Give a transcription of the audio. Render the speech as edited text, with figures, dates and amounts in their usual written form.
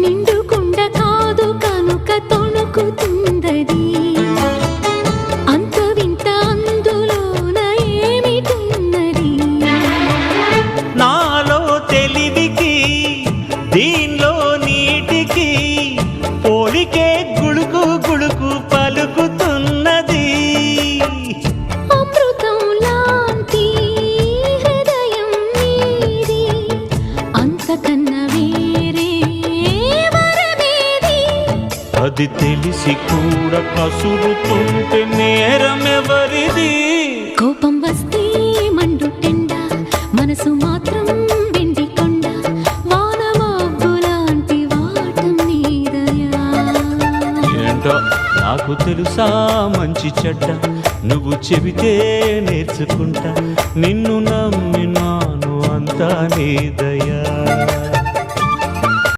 నిండుకుండ కాదు కనుక తొణుకుతుందది, అంత వింత అందులోన ఏమిటున్నది? నాలో తెలివికి దీనిలో నీటికి పోలికే గుళుకు గుళుకు పలుకుతున్నది. అమృతం లాంటి హృదయం నీది, అంతకన్నా వేరే వరమేది? అది తెలిసి కూడా కసురుతుంటే నేరమెవరిది? కోపం వస్తే మండుటెండ, మనసు మాత్రం వెండి కొండ, వాన మబ్బులాంటి వాటం నీదయా. ఏంటో నాకు తెలుసా మంచి చెడ్డ, నువ్వు చెబితే నేర్చుకుంటా, నిన్ను నమ్మినాను అంతా నీ దయ.